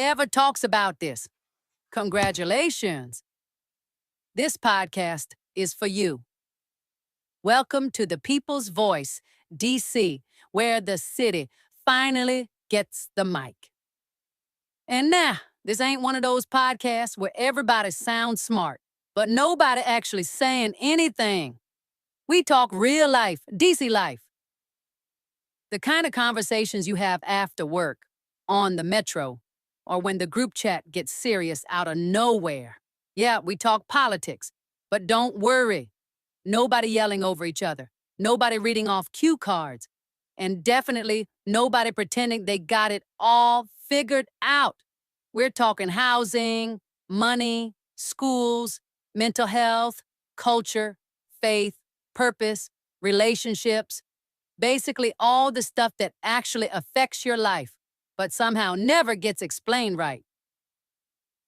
ever talks about this. Congratulations. This podcast is for you. Welcome to the People's Voice, DC, where the city finally gets the mic. And nah, this ain't one of those podcasts where everybody sounds smart, but nobody actually saying anything. We talk real life, DC life. The kind of conversations you have after work, on the metro, or when the group chat gets serious out of nowhere. Yeah, we talk politics, but don't worry. Nobody yelling over each other. Nobody reading off cue cards. And definitely nobody pretending they got it all figured out. We're talking housing, money, schools, mental health, culture, faith, purpose, relationships. Basically all the stuff that actually affects your life, but somehow never gets explained right.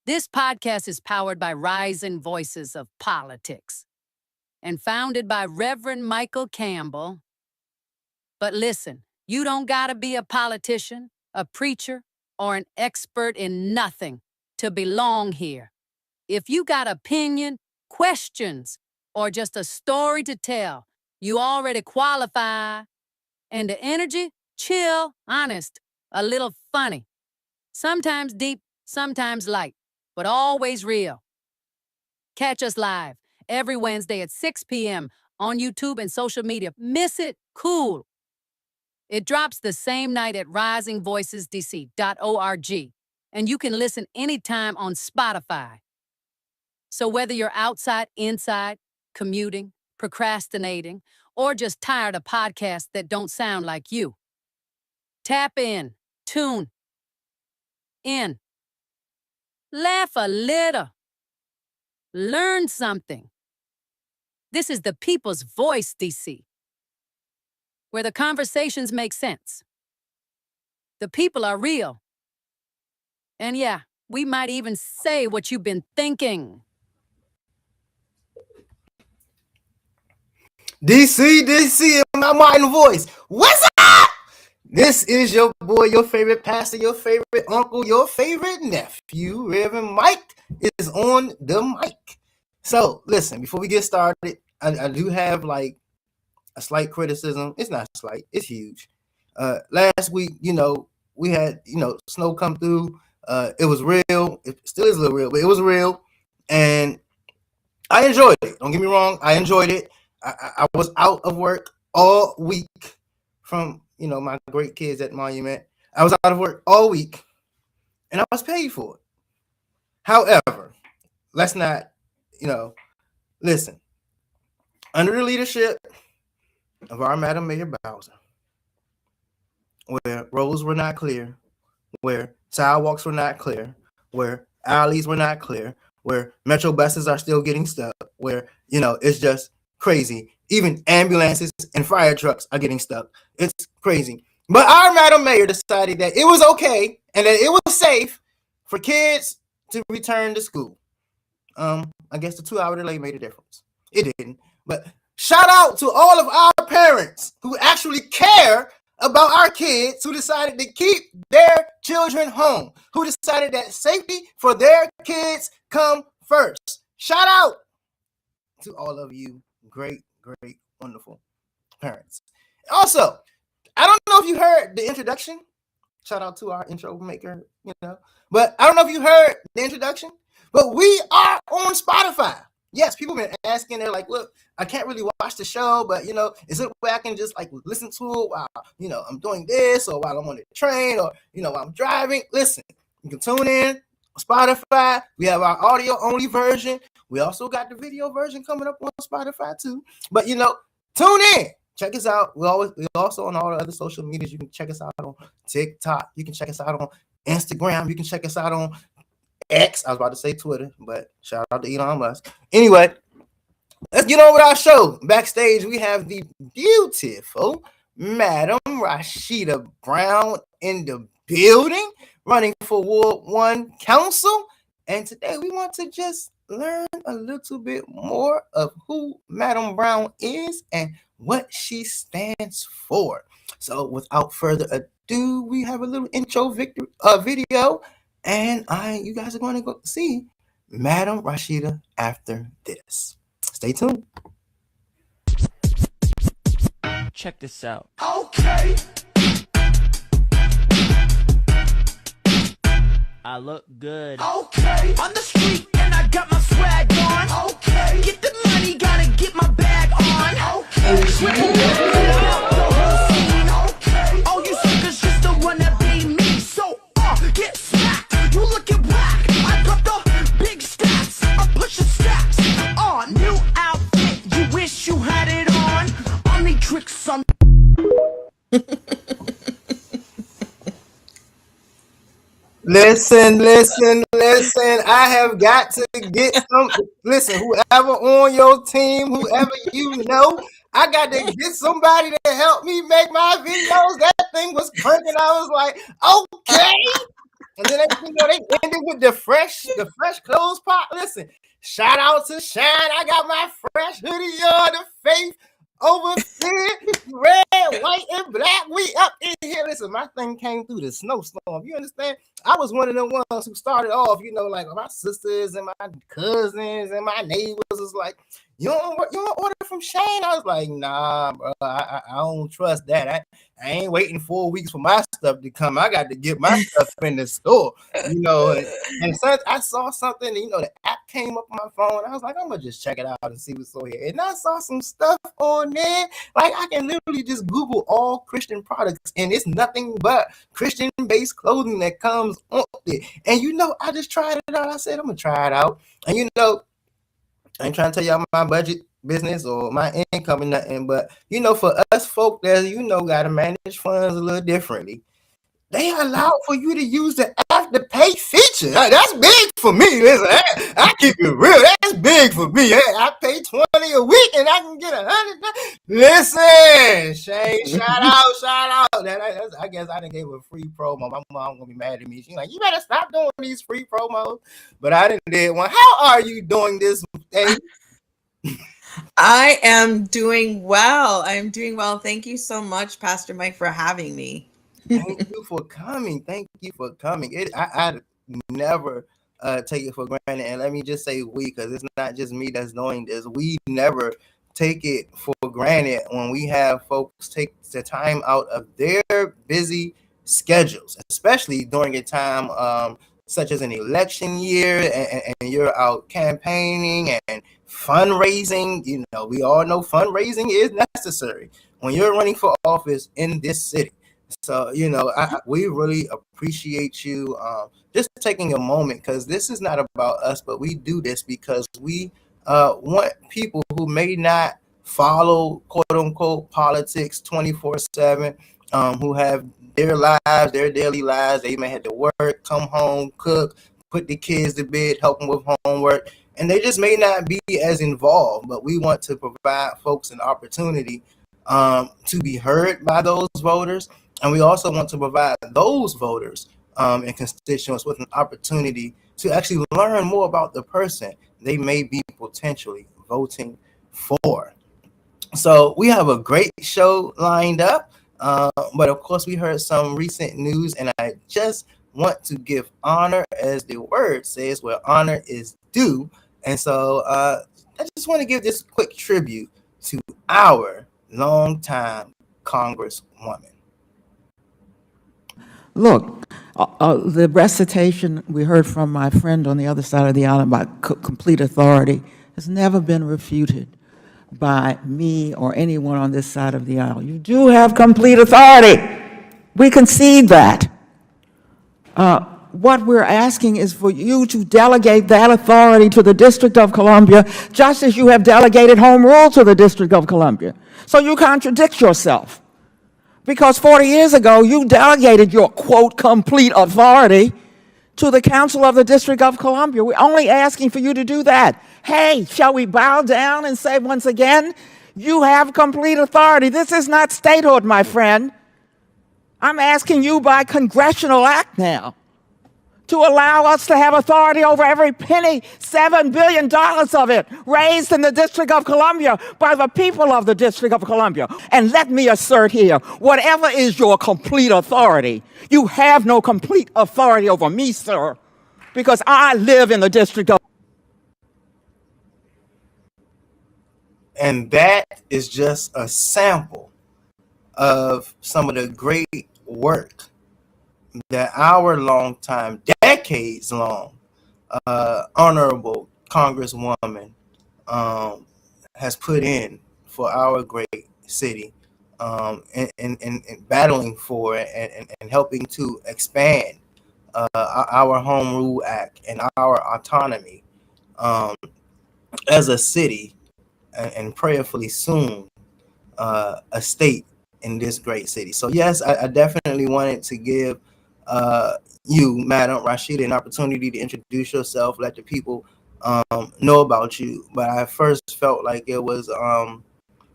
This podcast is powered by Rising Voices of Politics and founded by Reverend Michael Campbell. But listen, you don't gotta be a politician, a preacher, or an expert in nothing to belong here. If you got opinion, questions, or just a story to tell, you already qualify. And the energy, chill, honest, a little funny. Sometimes deep, sometimes light, but always real. Catch us live every Wednesday at 6 p.m. on YouTube and social media. Miss it? Cool. It drops the same night at risingvoicesdc.org, and you can listen anytime on Spotify. So whether you're outside, inside, commuting, procrastinating, or just tired of podcasts that don't sound like you, tap in, tune in, laugh a little, learn something. This is the People's Voice, DC, where the conversations make sense. The people are real. And yeah, we might even say what you've been thinking. DC, my Martin voice. What's up? This is your boy, your favorite pastor, your favorite uncle, your favorite nephew. Reverend Mike is on the mic. So, listen, before we get started, I do have like a slight criticism. It's not slight, it's huge. Last week, we had, snow come through. It was real. It still is a little real, but it was real. And I enjoyed it. Don't get me wrong. I enjoyed it. I was out of work all week from, my great kids at Monument. I was out of work all week and I was paid for it. However, let's not, listen. Under the leadership of our Madam Mayor Bowser, where roads were not clear, where sidewalks were not clear, where alleys were not clear, where metro buses are still getting stuck, where, it's just crazy. Even ambulances and fire trucks are getting stuck. It's crazy. But our Madam Mayor decided that it was okay and that it was safe for kids to return to school. I guess the 2-hour delay made a difference. It didn't. But shout out to all of our parents who actually care about our kids, who decided to keep their children home, who decided that safety for their kids come first. Shout out to all of you great, wonderful parents. Also, I don't know if you heard the introduction. Shout out to our intro maker, but I don't know if you heard the introduction, but we are on Spotify. Yes, people have been asking. They're like, look, I can't really watch the show, but, is it where I can just like listen to it while, I'm doing this, or while I'm on the train, or, while I'm driving? Listen, you can tune in Spotify. We have our audio only version. We also got the video version coming up on Spotify too. But, tune in. Check us out. We also on all the other social medias. You can check us out on TikTok. You can check us out on Instagram. You can check us out on X. I was about to say Twitter, but shout out to Elon Musk. Anyway, let's get on with our show. Backstage, we have the beautiful Madam Rashida Brown in the building, running for Ward 1 Council. And today we want to just learn a little bit more of who Madam Brown is and what she stands for. So without further ado, we have a little intro video. And you guys are going to go see Madam Rashida after this. Stay tuned. Check this out. Okay. I look good. Okay. On the street and I got my swag on. Okay. Get the money, gotta get my bag on. Okay. Okay. All you suckers just the one that be me. So get smacked. You looking whack. I got the big stacks. I'm pushing stacks. New outfit. You wish you had it on. Only tricks on. Listen. I have got to get some. Listen, whoever on your team, whoever you know, I got to get somebody to help me make my videos. That thing was cranking. I was like, okay. And then they ended with the fresh clothes pop. Listen, shout out to Shine. I got my fresh hoodie on, the faith over there, red, white, and black. We up in here. Listen, my thing came through the snowstorm. You understand? I was one of the ones who started off, like my sisters and my cousins and my neighbors was like, you don't order from Shane? I was like, nah, bro, I don't trust that. I ain't waiting 4 weeks for my stuff to come. I got to get my stuff in the store, And since I saw something, the app came up on my phone. I was like, I'm gonna just check it out and see what's on here. And I saw some stuff on there. Like I can literally just Google all Christian products, and it's nothing but Christian-based clothing that comes on there. And I just tried it out. I said I'm gonna try it out, and I ain't trying to tell y'all my budget business or my income or nothing, but for us folk that gotta manage funds a little differently, they allow for you to use the Afterpay feature. That's big for me. Listen, I keep it real. That's big for me. I pay $20 a week and I can get $100. Listen, Shane, shout out. I guess I done gave a free promo. My mom gonna be mad at me. She's like, you better stop doing these free promos. But I didn't did one. How are you doing this day? I am doing well. Thank you so much, Pastor Mike, for having me. Thank you for coming. I never take it for granted. And let me just say we, because it's not just me that's doing this. We never take it for granted when we have folks take the time out of their busy schedules, especially during a time such as an election year, and you're out campaigning and fundraising. We all know fundraising is necessary when you're running for office in this city. So, we really appreciate you just taking a moment, because this is not about us, but we do this because we want people who may not follow quote unquote politics 24/7, who have their lives, their daily lives. They may have to work, come home, cook, put the kids to bed, help them with homework, and they just may not be as involved. But we want to provide folks an opportunity to be heard by those voters. And we also want to provide those voters and constituents with an opportunity to actually learn more about the person they may be potentially voting for. So we have a great show lined up. But of course, we heard some recent news, and I just want to give honor, as the word says, where honor is due. And so I just want to give this quick tribute to our longtime Congresswoman. Look, the recitation we heard from my friend on the other side of the aisle about complete authority has never been refuted by me or anyone on this side of the aisle. You do have complete authority. We concede that. What we're asking is for you to delegate that authority to the District of Columbia, just as you have delegated home rule to the District of Columbia. So you contradict yourself. Because 40 years ago, you delegated your, quote, complete authority to the Council of the District of Columbia. We're only asking for you to do that. Hey, shall we bow down and say once again, you have complete authority. This is not statehood, my friend. I'm asking you by congressional act now to allow us to have authority over every penny, $7 billion of it, raised in the District of Columbia by the people of the District of Columbia. And let me assert here, whatever is your complete authority, you have no complete authority over me, sir. because I live in the District of. And that is just a sample of some of the great work that our longtime, decades long, honorable Congresswoman has put in for our great city, and battling for it, and helping to expand our Home Rule Act and our autonomy as a city, and prayerfully soon a state in this great city. So yes, I definitely wanted to give you, Madam Rashida, an opportunity to introduce yourself, let the people know about you. But I first felt like it was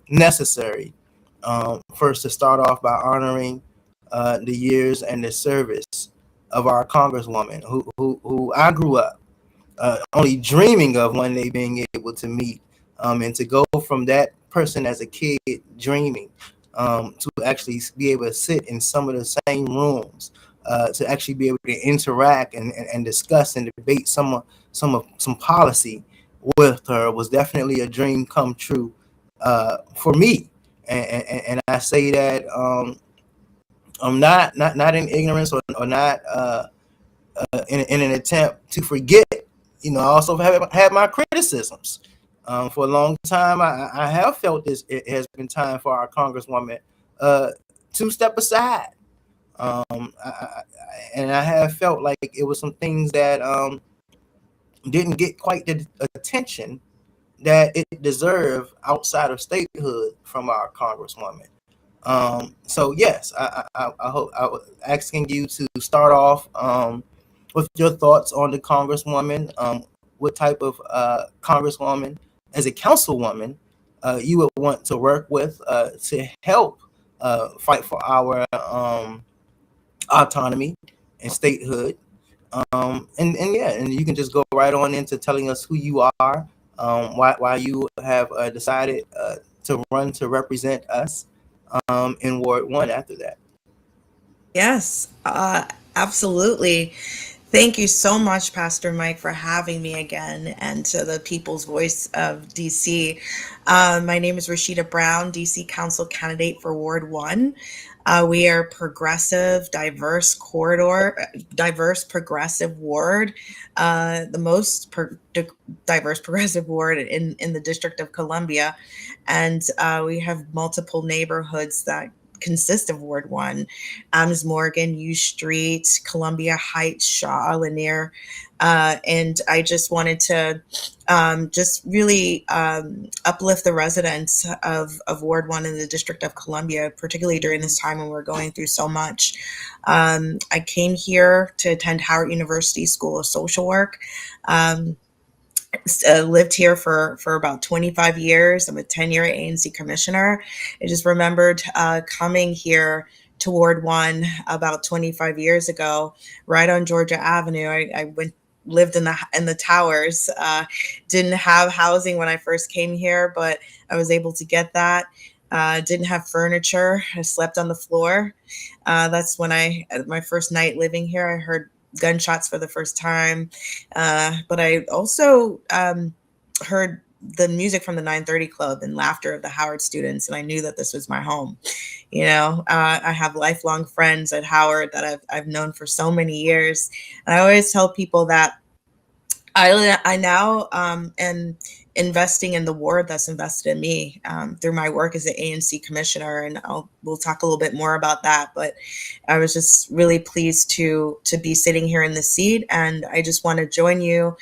necessary first to start off by honoring the years and the service of our Congresswoman, who I grew up only dreaming of one day being able to meet, and to go from that person as a kid dreaming to actually be able to sit in some of the same rooms, to actually be able to interact and discuss and debate some policy with her, was definitely a dream come true for me. And I say that I'm not in ignorance, or not in an attempt to forget. I also have had my criticisms. For a long time, I have felt it has been time for our Congresswoman to step aside. And I have felt like it was some things that didn't get quite the attention that it deserved outside of statehood from our Congresswoman. So yes, I hope I was asking you to start off with your thoughts on the Congresswoman. What type of Congresswoman, as a councilwoman, you would want to work with to help fight for our autonomy and statehood. And you can just go right on into telling us who you are, why you have decided to run to represent us in Ward 1 after that. Yes, absolutely. Thank you so much, Pastor Mike, for having me again, and to the People's Voice of DC. My name is Rashida Brown, DC Council candidate for Ward 1. We are progressive, diverse progressive ward, the most diverse progressive ward in the District of Columbia. And we have multiple neighborhoods that consist of Ward 1, Adams Morgan, U Street, Columbia Heights, Shaw, Lanier. And I just wanted to just really uplift the residents of Ward 1 in the District of Columbia, particularly during this time when we're going through so much. I came here to attend Howard University School of Social Work. Lived here for about 25 years. I'm a 10-year ANC commissioner. I just remembered coming here to Ward 1 about 25 years ago, right on Georgia Avenue. I lived in the towers. Didn't have housing when I first came here, but I was able to get that. Didn't have furniture. I slept on the floor. That's when my first night living here, I heard gunshots for the first time. But I also heard the music from the 930 Club and laughter of the Howard students, and I knew that this was my home. I have lifelong friends at Howard that I've known for so many years. And I always tell people that I now am investing in the ward that's invested in me through my work as an ANC commissioner, and we'll talk a little bit more about that. But I was just really pleased to be sitting here in the seat, and I just want to join you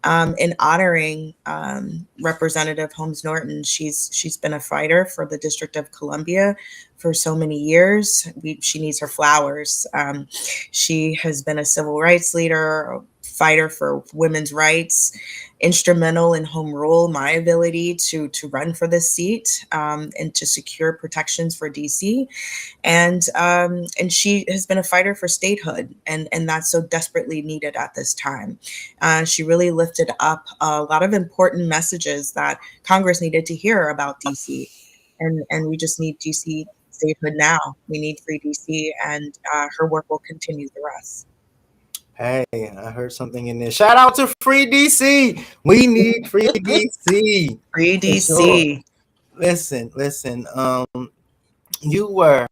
in honoring Representative Holmes Norton. She's been a fighter for the District of Columbia for so many years. She needs her flowers. She has been a civil rights leader, a fighter for women's rights, instrumental in home rule, my ability to run for this seat and to secure protections for DC. And she has been a fighter for statehood, and that's so desperately needed at this time. She really lifted up a lot of important messages that Congress needed to hear about DC. And we just need DC statehood now. We need free DC, and her work will continue the rest. Hey, I heard something in there. Shout out to Free DC. We need Free DC Free for sure. DC. Listen. You were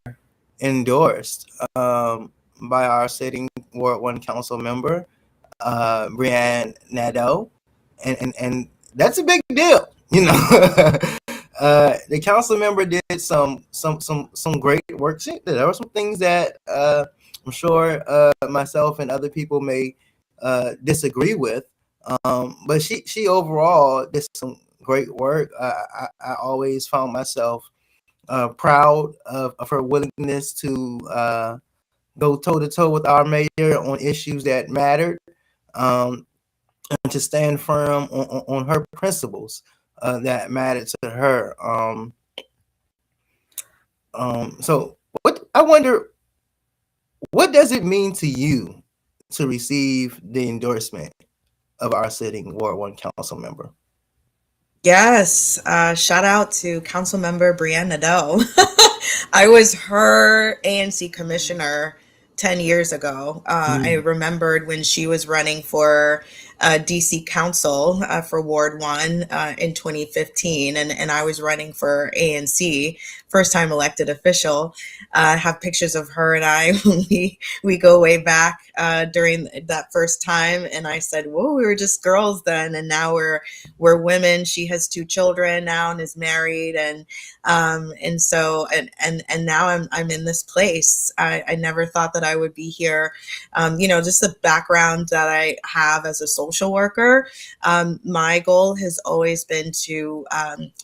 endorsed by our sitting Ward 1 council member, Brianne Nadeau, and that's a big deal. The council member did some great work. There were some things that I'm sure myself and other people may disagree with, but she overall did some great work. I always found myself proud of her willingness to go toe to toe with our mayor on issues that mattered, and to stand firm on her principles that mattered to her. So I wonder, what does it mean to you to receive the endorsement of our sitting Ward 1 council member? Yes, shout out to Councilmember Brianne Nadeau. I was her ANC commissioner 10 years ago. I remembered when she was running for DC Council for Ward 1 in 2015, and I was running for ANC, first time elected official. I have pictures of her and I when we go way back during that first time, and I said, whoa, we were just girls then, and now we're women. She has 2 children now and is married, and so now I'm in this place. I never thought that I would be here. Just the background that I have as a social worker, my goal has always been to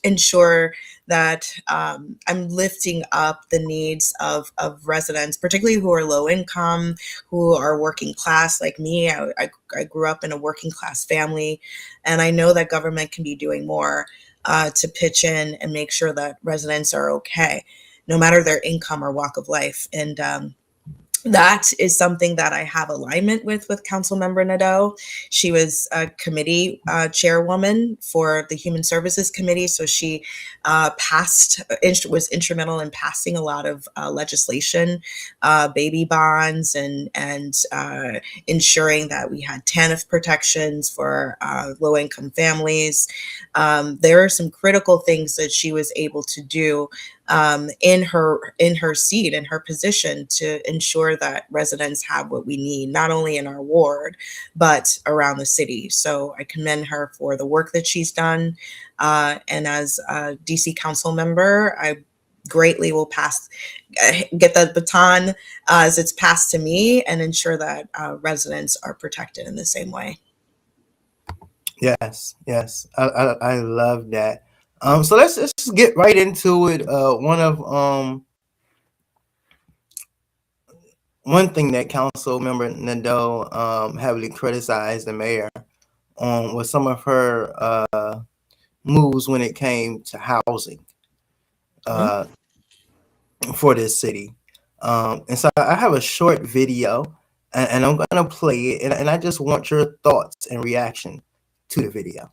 ensure that I'm lifting up the needs of residents, particularly who are low income, who are working class like me. I grew up in a working class family, and I know that government can be doing more to pitch in and make sure that residents are okay, no matter their income or walk of life. And that is something that I have alignment with Councilmember Nadeau. She was a committee chairwoman for the Human Services Committee, so she was instrumental in passing a lot of legislation, baby bonds, and ensuring that we had TANF protections for low-income families. There are some critical things that she was able to do in her seat, in her position, to ensure that residents have what we need, not only in our ward, but around the city. So I commend her for the work that she's done. And as a DC council member, I greatly will get the baton as it's passed to me, and ensure that residents are protected in the same way. Yes. I love that. So let's just get right into it. One thing that Council Member Nadeau heavily criticized the mayor on was some of her moves when it came to housing for this city. And so I have a short video, and I'm going to play it, and I just want your thoughts and reaction to the video.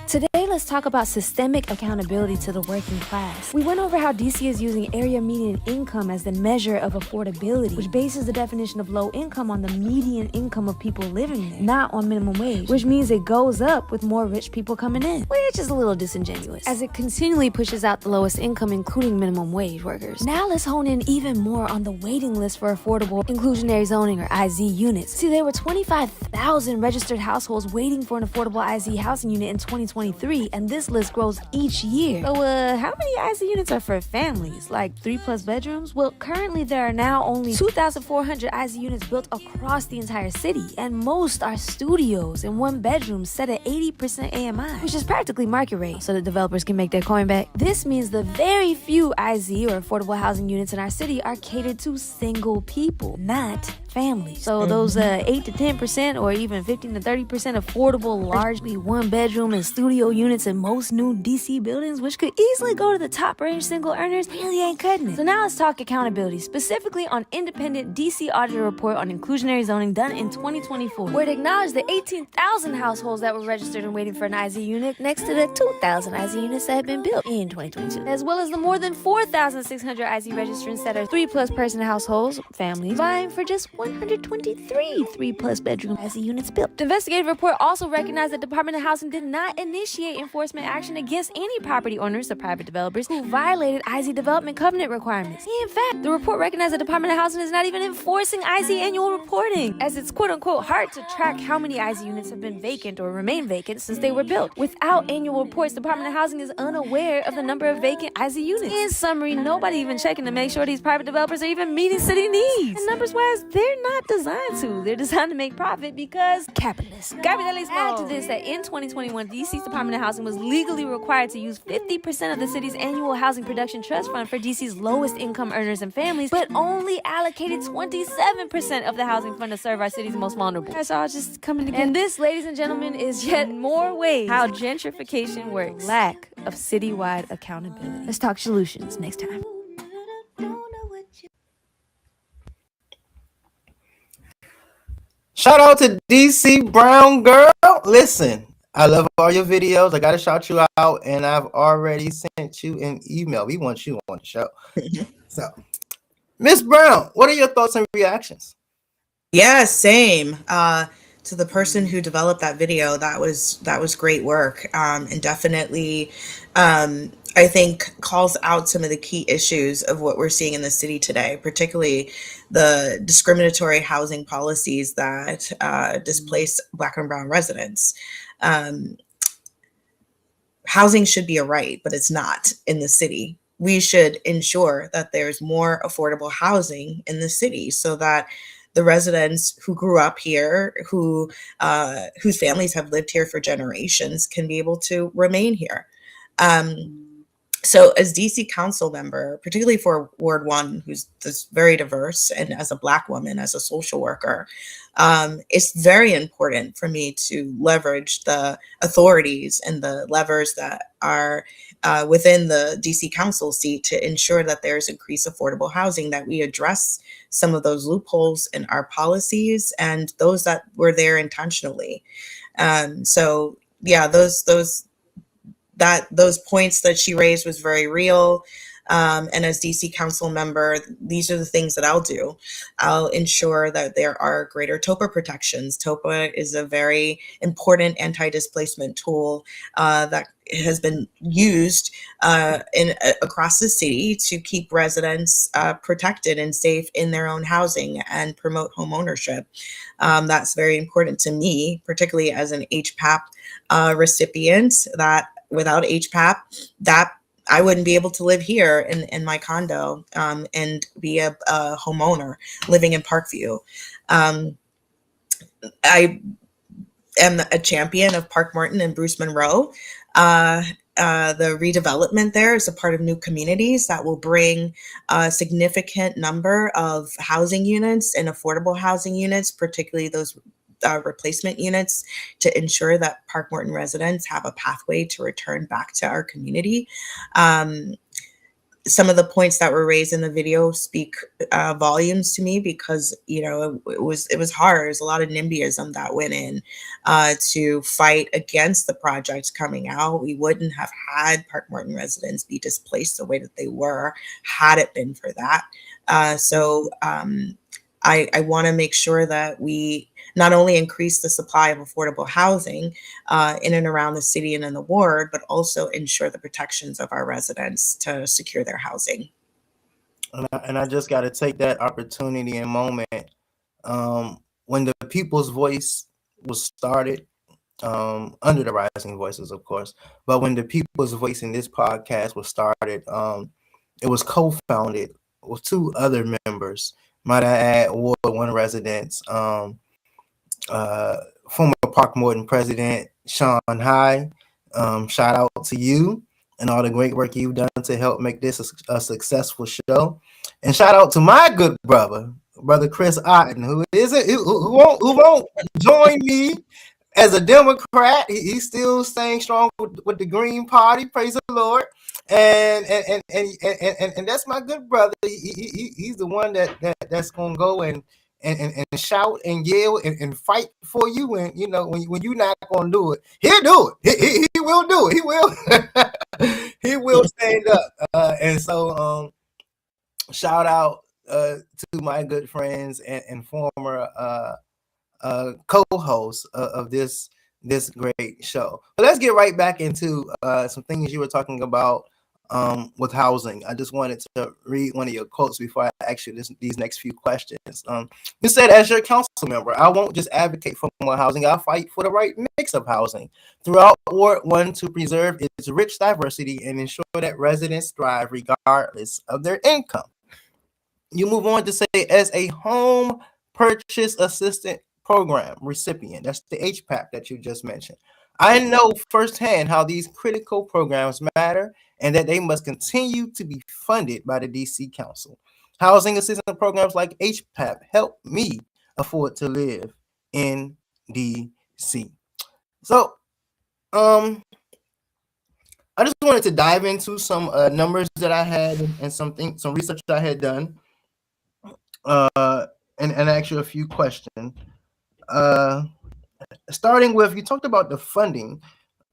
Today, let's talk about systemic accountability to the working class. We went over how DC is using area median income as the measure of affordability, which bases the definition of low income on the median income of people living there, not on minimum wage, which means it goes up with more rich people coming in, which is a little disingenuous, as it continually pushes out the lowest income, including minimum wage workers. Now let's hone in even more on the waiting list for affordable inclusionary zoning, or IZ units. See, there were 25,000 registered households waiting for an affordable IZ housing unit in 2023, and this list grows each year. So, how many IZ units are for families? Like 3+ bedrooms? Well, currently there are now only 2,400 IZ units built across the entire city, and most are studios and 1 bedrooms set at 80% AMI, which is practically market rate, so the developers can make their coin back. This means the very few IZ or affordable housing units in our city are catered to single people, not families. So those 8 to 10% or even 15 to 30% affordable, largely one-bedroom and studio units in most new DC buildings, which could easily go to the top-range single earners, really ain't cutting it. So now let's talk accountability, specifically on independent DC auditor report on inclusionary zoning done in 2024, where it acknowledged the 18,000 households that were registered and waiting for an IZ unit next to the 2,000 IZ units that had been built in 2022, as well as the more than 4,600 IZ registrants that are 3-plus person households, families, vying for just 123 3-plus bedroom IZ units built. The investigative report also recognized that the Department of Housing did not initiate enforcement action against any property owners or private developers who violated IZ development covenant requirements. In fact, the report recognized the Department of Housing is not even enforcing IZ annual reporting, as it's quote-unquote hard to track how many IZ units have been vacant or remain vacant since they were built. Without annual reports, the Department of Housing is unaware of the number of vacant IZ units. In summary, nobody even checking to make sure these private developers are even meeting city needs. And numbers-wise, they're not designed to. They're designed to make profit because capitalists. Add to this that in 2021, DC's Department of Housing was legally required to use 50% of the city's annual housing production trust fund for DC's lowest income earners and families, but only allocated 27% of the housing fund to serve our city's most vulnerable. That's all just coming together. And this, ladies and gentlemen, is yet more ways how gentrification works. Lack of citywide accountability. Let's talk solutions next time. Shout out to DC Brown Girl. Listen, I love all your videos. I got to shout you out, and I've already sent you an email. We want you on the show. So, Miss Brown, what are your thoughts and reactions? Yeah, same. To the person who developed that video, that was great work, and definitely, I think calls out some of the key issues of what we're seeing in the city today, particularly the discriminatory housing policies that displace Black and Brown residents. Housing should be a right, but it's not in the city. We should ensure that there's more affordable housing in the city so that the residents who grew up here, whose families have lived here for generations, can be able to remain here. So as DC council member, particularly for Ward 1, who's very diverse, and as a Black woman, as a social worker, it's very important for me to leverage the authorities and the levers that are within the DC council seat to ensure that there's increased affordable housing, that we address some of those loopholes in our policies and those that were there intentionally. So yeah, those points that she raised was very real. And as DC council member, these are the things that I'll do. I'll ensure that there are greater TOPA protections. TOPA is a very important anti-displacement tool that has been used across the city to keep residents protected and safe in their own housing and promote home ownership. That's very important to me, particularly as an HPAP recipient, that without HPAP, that I wouldn't be able to live here in my condo and be a homeowner living in Parkview. I am a champion of Park Morton and Bruce Monroe. The redevelopment there is a part of new communities that will bring a significant number of housing units and affordable housing units, particularly those replacement units, to ensure that Park Morton residents have a pathway to return back to our community. Some of the points that were raised in the video speak volumes to me because, you know, it was hard. There's a lot of NIMBYism that went in to fight against the projects coming out. We wouldn't have had Park Morton residents be displaced the way that they were had it been for that. So I want to make sure that we not only increase the supply of affordable housing in and around the city and in the ward, but also ensure the protections of our residents to secure their housing. And I just got to take that opportunity and moment when the People's Voice was started, under the Rising Voices, of course, but when the People's Voice in this podcast was started, it was co-founded with two other members. Might I add, Ward 1 residents, former Park Morton president Sean High. Shout out to you and all the great work you've done to help make this a successful show. And shout out to my good brother, Brother Chris Otten, who won't join me as a Democrat. He's still staying strong with the Green Party. Praise the Lord. And that's my good brother. He's the one that's gonna go and shout and yell and fight for you. And you know, when you're not gonna do it, he'll do it. He will do it. He will. He will stand up. And so shout out to my good friends and former co-hosts of this great show. But let's get right back into some things you were talking about with housing. I just wanted to read one of your quotes before I ask you these next few questions. You said, as your council member, I won't just advocate for more housing, I'll fight for the right mix of housing throughout Ward 1 to preserve its rich diversity and ensure that residents thrive regardless of their income. You move on to say, as a home purchase assistance program recipient, that's the HPAP that you just mentioned, I know firsthand how these critical programs matter and that they must continue to be funded by the DC Council. Housing assistance programs like HPAP help me afford to live in DC. So, I just wanted to dive into some numbers that I had and some research I had done, and ask you a few questions. Starting with, you talked about the funding,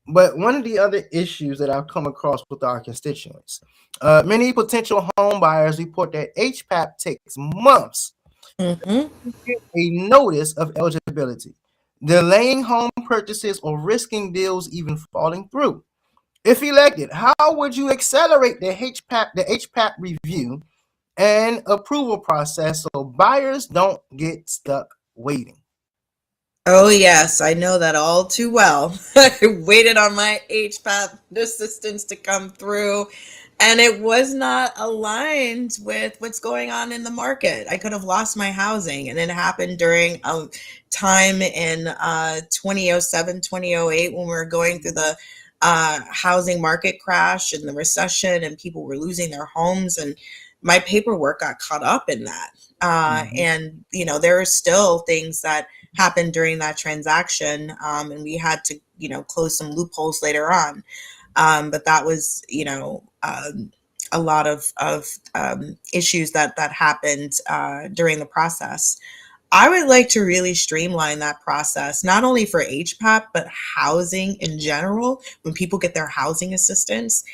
but one of the other issues that I've come across with our constituents, many potential home buyers report that HPAP takes months to get a notice of eligibility, delaying home purchases or risking deals even falling through. If elected, how would you accelerate the HPAP review and approval process so buyers don't get stuck waiting? Oh, yes, I know that all too well. I waited on my HPAP assistance to come through, and it was not aligned with what's going on in the market. I could have lost my housing, and it happened during a time in 2007, 2008 when we were going through the housing market crash and the recession, and people were losing their homes, and my paperwork got caught up in that. And, you know, there are still things that happened during that transaction, and we had to, you know, close some loopholes later on. But that was, you know, a lot of issues that happened during the process. I would like to really streamline that process, not only for HPAP, but housing in general. When people get their housing assistance,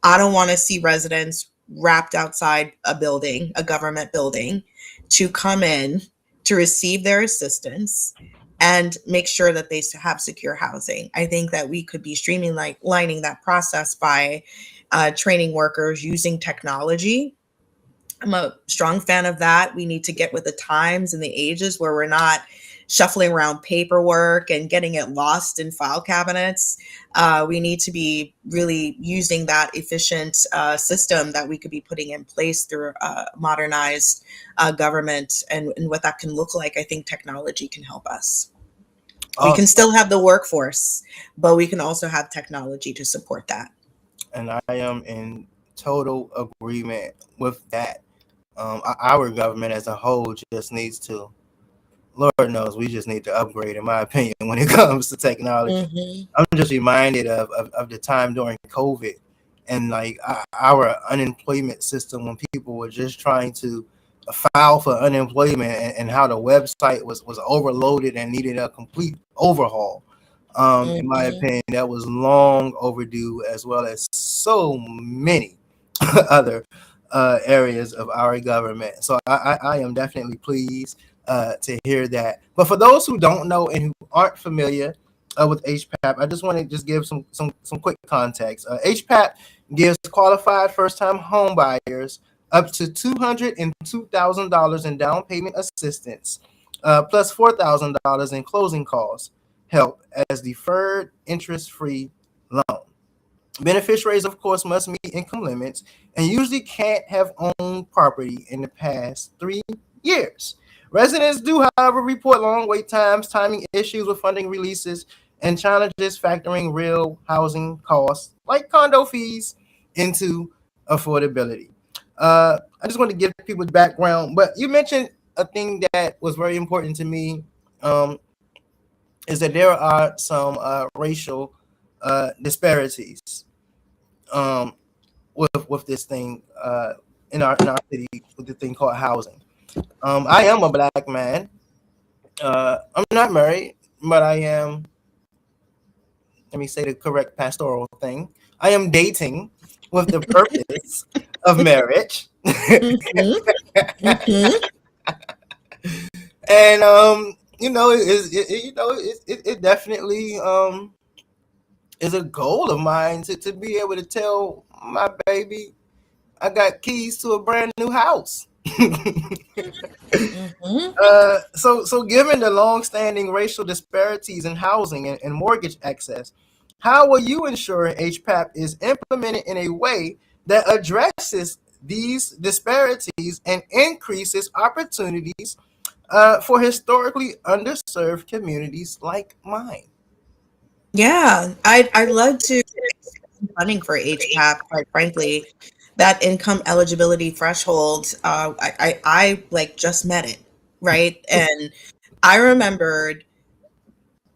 I don't want to see residents wrapped outside a building, a government building, to come in to receive their assistance and make sure that they have secure housing. I think that we could be streamlining that process by training workers using technology. I'm a strong fan of that. We need to get with the times and the ages where we're not shuffling around paperwork and getting it lost in file cabinets. We need to be really using that efficient system that we could be putting in place through modernized government, and what that can look like. I think technology can help us. We can still have the workforce, but we can also have technology to support that. And I am in total agreement with that. Our government as a whole just needs to, Lord knows, we just need to upgrade, in my opinion, when it comes to technology. I'm just reminded of the time during COVID and like our unemployment system, when people were just trying to file for unemployment, and how the website was overloaded and needed a complete overhaul. In my opinion, that was long overdue, as well as so many other areas of our government. So I am definitely pleased to hear that. But for those who don't know and who aren't familiar with HPAP, I just want to just give some quick context. HPAP gives qualified first-time home buyers up to $202,000 in down payment assistance, plus $4,000 in closing costs help as deferred interest-free loan. Beneficiaries, of course, must meet income limits and usually can't have owned property in the past 3 years. Residents do, however, report long wait times, timing issues with funding releases, and challenges factoring real housing costs like condo fees into affordability. I just want to give people background, but you mentioned a thing that was very important to me is that there are some racial disparities with this thing in our city with the thing called housing. I am a black man. I'm not married, but I am. Let me say the correct pastoral thing. I am dating with the purpose of marriage. And it definitely is a goal of mine to be able to tell my baby I got keys to a brand new house. So given the long-standing racial disparities in housing and mortgage access, how will you ensure HPAP is implemented in a way that addresses these disparities and increases opportunities for historically underserved communities like mine? Yeah, I'd love to funding for HPAP, quite frankly. That income eligibility threshold, I like just met it, right? And I remembered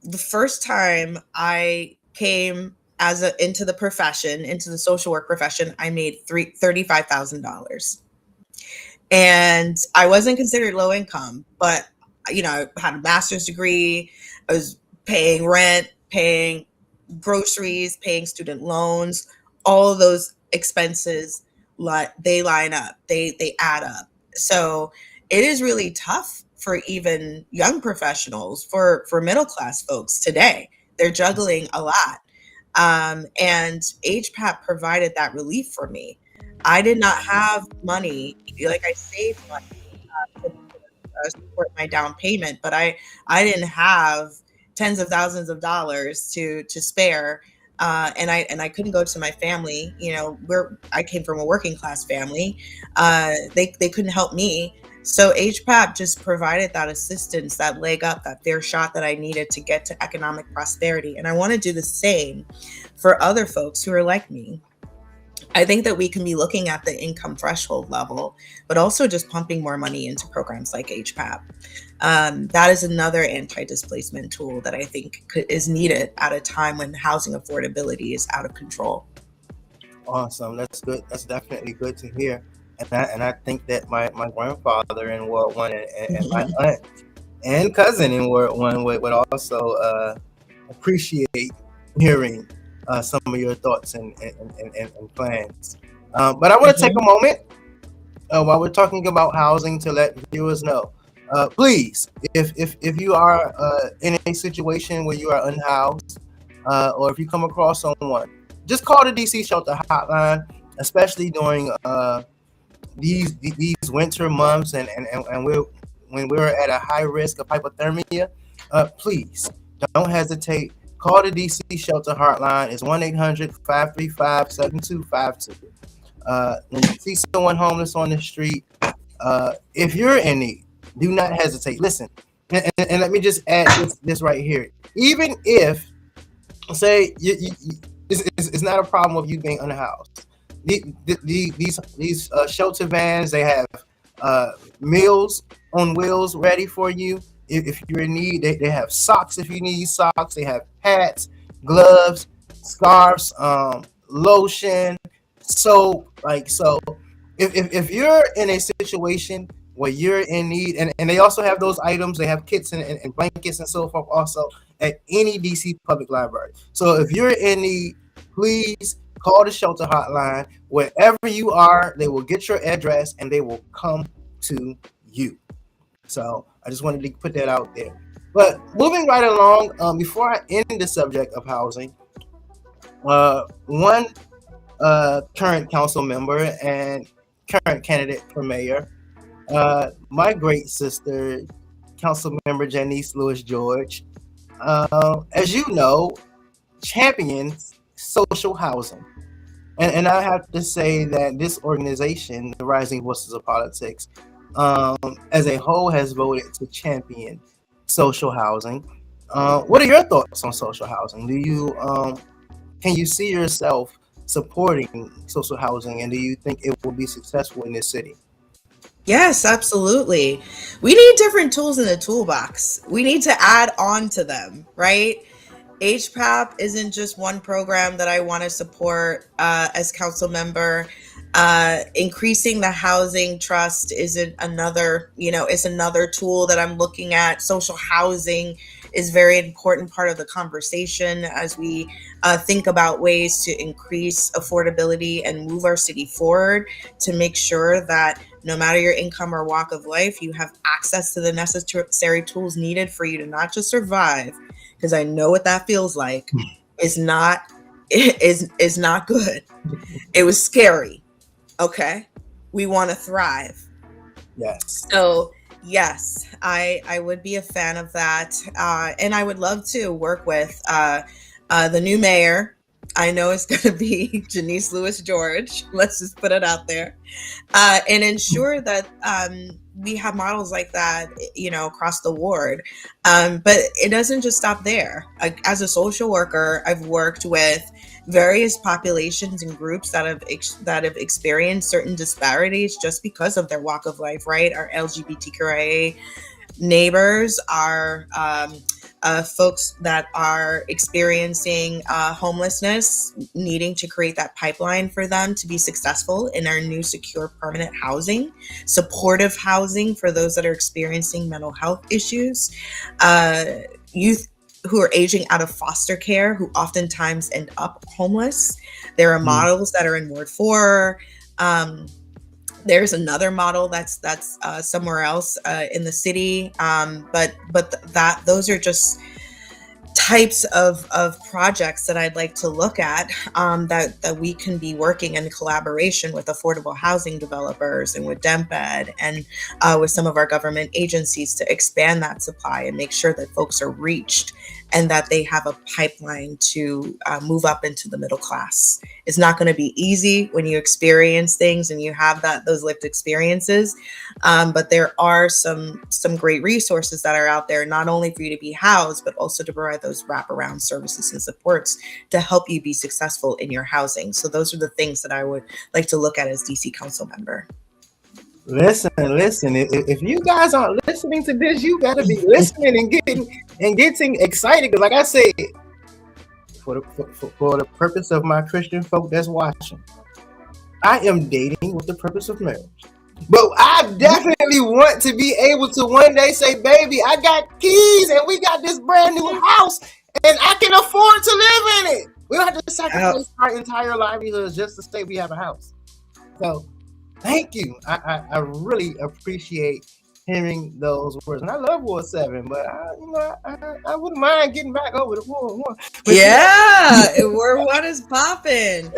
the first time I came into the profession, into the social work profession, I made $35,000. And I wasn't considered low income, but I had a master's degree. I was paying rent, paying groceries, paying student loans. All of those expenses, they line up, they add up. So it is really tough for even young professionals, for middle class folks today. They're juggling a lot. And HPAP provided that relief for me. I did not have money, like I saved money to support my down payment, but I didn't have tens of thousands of dollars to spare. And I couldn't go to my family. I came from a working class family. They couldn't help me. So HPAP just provided that assistance, that leg up, that fair shot that I needed to get to economic prosperity. And I want to do the same for other folks who are like me. I think that we can be looking at the income threshold level, but also just pumping more money into programs like HPAP. That is another anti-displacement tool that I think is needed at a time when housing affordability is out of control. Awesome. That's good. That's definitely good to hear. And I think that my grandfather in World One and my aunt and cousin in World One would also appreciate hearing some of your thoughts and plans. But I want to take a moment while we're talking about housing to let viewers know. Please, if you are in a situation where you are unhoused, or if you come across someone, just call the DC Shelter Hotline, especially during these winter months and when we're at a high risk of hypothermia. Please don't hesitate. Call the DC Shelter Hotline. It's 1-800-535-7252. When you see someone homeless on the street, if you're in need, do not hesitate. Listen, and let me just add this right here. Even if, say, it's not a problem of you being unhoused. These shelter vans, they have meals on wheels ready for you. If you're in need, they have socks if you need socks. They have hats, gloves, scarves, lotion, soap. So if you're in a situation where you're in need, and they also have those items, they have kits and blankets and so forth also at any DC public library. So if you're in need, please call the shelter hotline. Wherever you are, they will get your address and they will come to you. So I just wanted to put that out there. But moving right along, before I end the subject of housing, one current council member and current candidate for mayor, my great sister, council member Janice Lewis George, as you know, champions social housing. And I have to say that this organization, the Rising Voices of Politics, as a whole has voted to champion social housing. What are your thoughts on social housing? Can you see yourself supporting social housing, and do you think it will be successful in this city? Yes, absolutely. We need different tools in the toolbox. We need to add on to them, right? HPAP isn't just one program that I want to support as council member. Increasing the housing trust isn't another, is another tool that I'm looking at. Social housing is very important part of the conversation as we think about ways to increase affordability and move our city forward to make sure that no matter your income or walk of life, you have access to the necessary tools needed for you to not just survive, because I know what that feels like, is not good. It was scary. Okay. We want to thrive. Yes. So yes, I would be a fan of that. And I would love to work with the new mayor. I know it's going to be Janice Lewis George. Let's just put it out there. And ensure that we have models like that, across the ward. But it doesn't just stop there. As a social worker, I've worked with various populations and groups that have experienced certain disparities just because of their walk of life, right? Our LGBTQIA neighbors, our folks that are experiencing homelessness, needing to create that pipeline for them to be successful in our new secure permanent housing, supportive housing for those that are experiencing mental health issues, youth who are aging out of foster care, who oftentimes end up homeless. There are models that are in Ward 4. There's another model that's somewhere else in the city, but those are just types of projects that I'd like to look at, that we can be working in collaboration with affordable housing developers and with DemPed and with some of our government agencies to expand that supply and make sure that folks are reached and that they have a pipeline to move up into the middle class. It's not going to be easy when you experience things and you have those lived experiences, but there are some great resources that are out there, not only for you to be housed, but also to provide those wraparound services and supports to help you be successful in your housing. So those are the things that I would like to look at as DC council member. Listen. If you guys aren't listening to this, you gotta be listening and getting excited. Because, like I said, for the purpose of my Christian folk that's watching, I am dating with the purpose of marriage. But I definitely want to be able to one day say, "Baby, I got keys, and we got this brand new house, and I can afford to live in it." We don't have to sacrifice our entire livelihoods just to say we have a house. So. Thank you. I really appreciate hearing those words, and I love Ward 7, but I wouldn't mind getting back over to Ward 1. Yeah, Ward 1 is popping.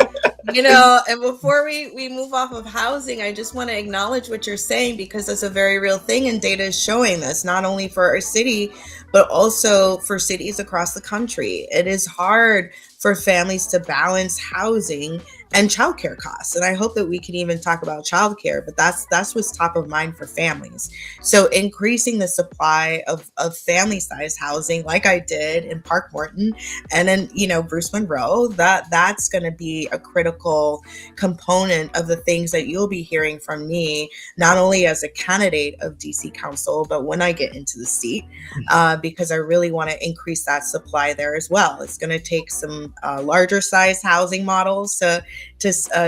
And before we move off of housing, I just want to acknowledge what you're saying, because it's a very real thing, and data is showing this, not only for our city, but also for cities across the country. It is hard for families to balance housing and childcare costs. And I hope that we can even talk about childcare, but that's what's top of mind for families. So increasing the supply of family-sized housing, like I did in Park Morton and then, Bruce Monroe, that's going to be a critical component of the things that you'll be hearing from me, not only as a candidate of DC Council, but when I get into the seat, because I really want to increase that supply there as well. It's going to take some larger size housing models to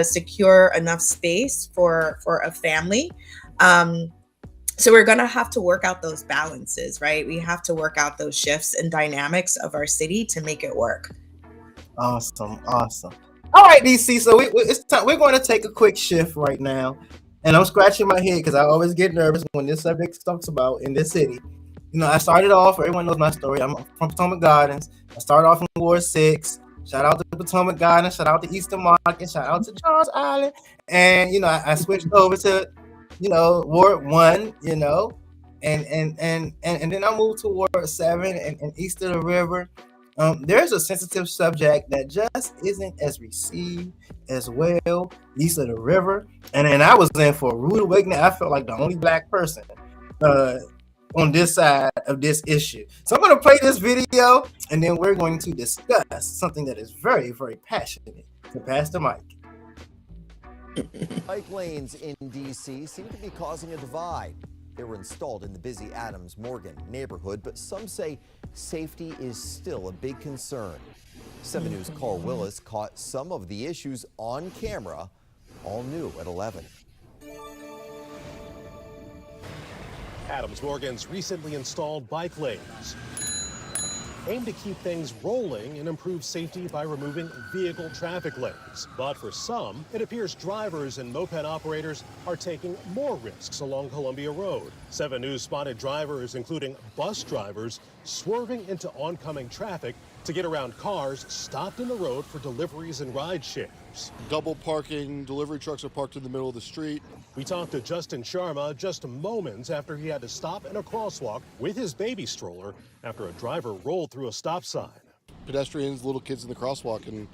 secure enough space for a family. So we're going to have to work out those balances, right? We have to work out those shifts and dynamics of our city to make it work. Awesome. All right, DC. So it's time. We're going to take a quick shift right now, and I'm scratching my head because I always get nervous when this subject talks about in this city. I started off. Everyone knows my story. I'm from Potomac Gardens. I started off in Ward 6. Shout out to Potomac Gardens. Shout out to Eastern Market. Shout out to Charles Island. And I switched over to Ward 1. And then I moved to Ward 7 and East of the River. There's a sensitive subject that just isn't as received as well east of the river. And I was in for a rude awakening. I felt like the only Black person on this side of this issue. So I'm going to play this video, and then we're going to discuss something that is very, very passionate to Pastor Mike. Bike lanes in D.C. seem to be causing a divide. They were installed in the busy Adams Morgan neighborhood, but some say safety is still a big concern. 7 News' Carl Willis caught some of the issues on camera, all new at 11. Adams Morgan's recently installed bike lanes aim to keep things rolling and improve safety by removing vehicle traffic lanes. But for some, it appears drivers and moped operators are taking more risks along Columbia Road. 7 News spotted drivers, including bus drivers, swerving into oncoming traffic to get around cars stopped in the road for deliveries and ride shares. Double parking, delivery trucks are parked in the middle of the street. We talked to Justin Sharma just moments after he had to stop in a crosswalk with his baby stroller after a driver rolled through a stop sign. Pedestrians, little kids in the crosswalk, and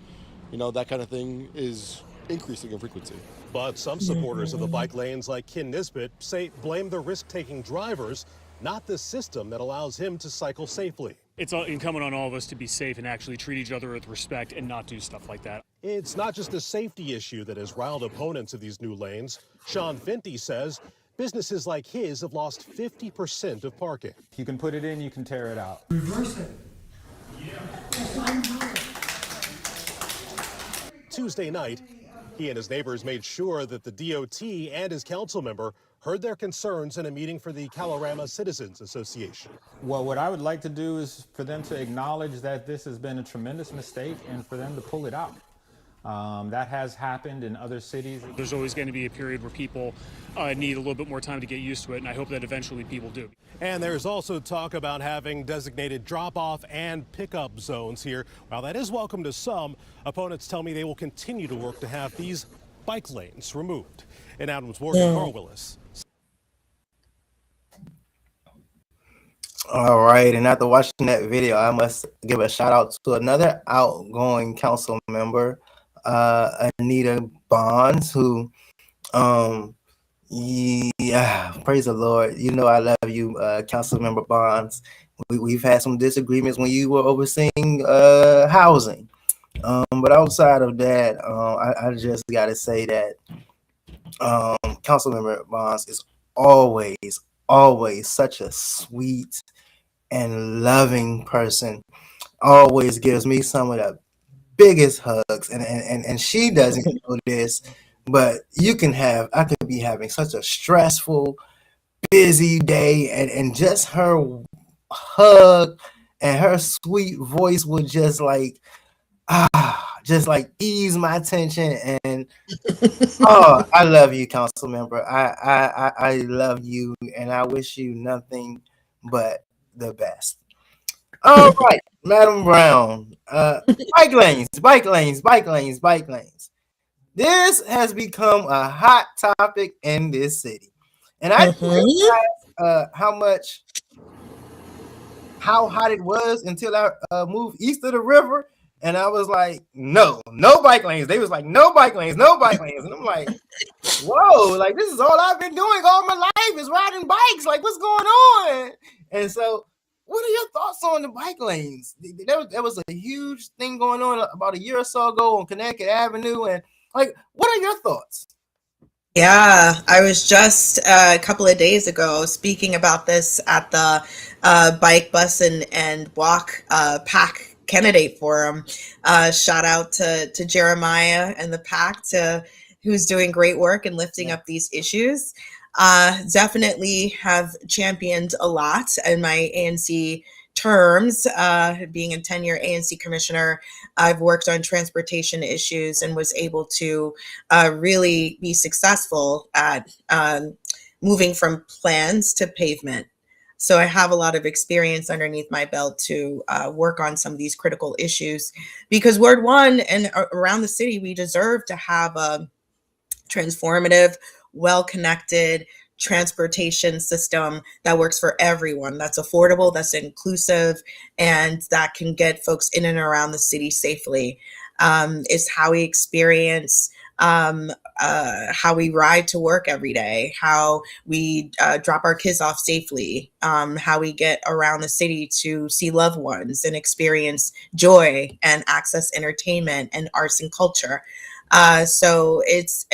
that kind of thing is increasing in frequency. But some supporters of the bike lanes like Ken Nisbet say blame the risk-taking drivers, not the system that allows him to cycle safely. It's incumbent on all of us to be safe and actually treat each other with respect and not do stuff like that. It's not just a safety issue that has riled opponents of these new lanes. Sean Finty says businesses like his have lost 50% of parking. You can put it in, you can tear it out. Reverse it. Tuesday night, he and his neighbors made sure that the DOT and his council member heard their concerns in a meeting for the Kalorama Citizens Association. Well, what I would like to do is for them to acknowledge that this has been a tremendous mistake and for them to pull it out. That has happened in other cities. There's always going to be a period where people need a little bit more time to get used to it, and I hope that eventually people do. And there's also talk about having designated drop-off and pickup zones here. While that is welcome to some, opponents tell me they will continue to work to have these bike lanes removed. In Adams Morgan, Carl Willis. All right, and after watching that video, I must give a shout out to another outgoing council member, Anita Bonds, who, yeah, praise the Lord. You know I love you, Council Member Bonds. We've had some disagreements when you were overseeing housing, but outside of that, I just got to say that Council Member Bonds is always such a sweet and loving person. Always gives me some of the biggest hugs, and she doesn't know this, but I could be having such a stressful, busy day, and just her hug and her sweet voice would just like ease my tension. And oh, I love you, council member. I love you, and I wish you nothing but the best. All right, Madam Brown. Bike lanes. This has become a hot topic in this city, and I realized how hot it was until I moved east of the river. And I was like, no bike lanes. They was like, no bike lanes. And I'm like, whoa, like this is all I've been doing all my life is riding bikes. Like, what's going on? And so, what are your thoughts on the bike lanes? There was a huge thing going on about a year or so ago on Connecticut Avenue. And like, what are your thoughts? Yeah, I was just a couple of days ago speaking about this at the Bike, Bus, and Walk PAC candidate forum. Shout out to Jeremiah and the PAC who's doing great work and lifting up these issues. Definitely have championed a lot in my ANC terms. Being a 10-year ANC commissioner, I've worked on transportation issues and was able to really be successful at moving from plans to pavement. So I have a lot of experience underneath my belt to work on some of these critical issues, because Ward 1 and around the city, we deserve to have a transformative, well-connected transportation system that works for everyone, that's affordable, that's inclusive, and that can get folks in and around the city safely. It's how we experience how we ride to work every day, how we drop our kids off safely, how we get around the city to see loved ones and experience joy and access entertainment and arts and culture. So it's,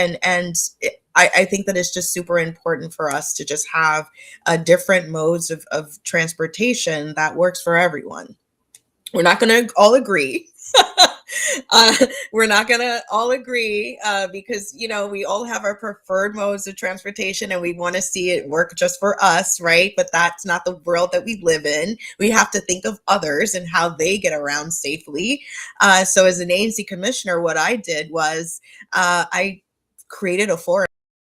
I think that it's just super important for us to just have different modes of transportation that works for everyone. We're not going to all agree. We're not going to all agree because, you know, we all have our preferred modes of transportation and we want to see it work just for us, right? But that's not the world that we live in. We have to think of others and how they get around safely. So as an ANC commissioner, what I did was I created a forum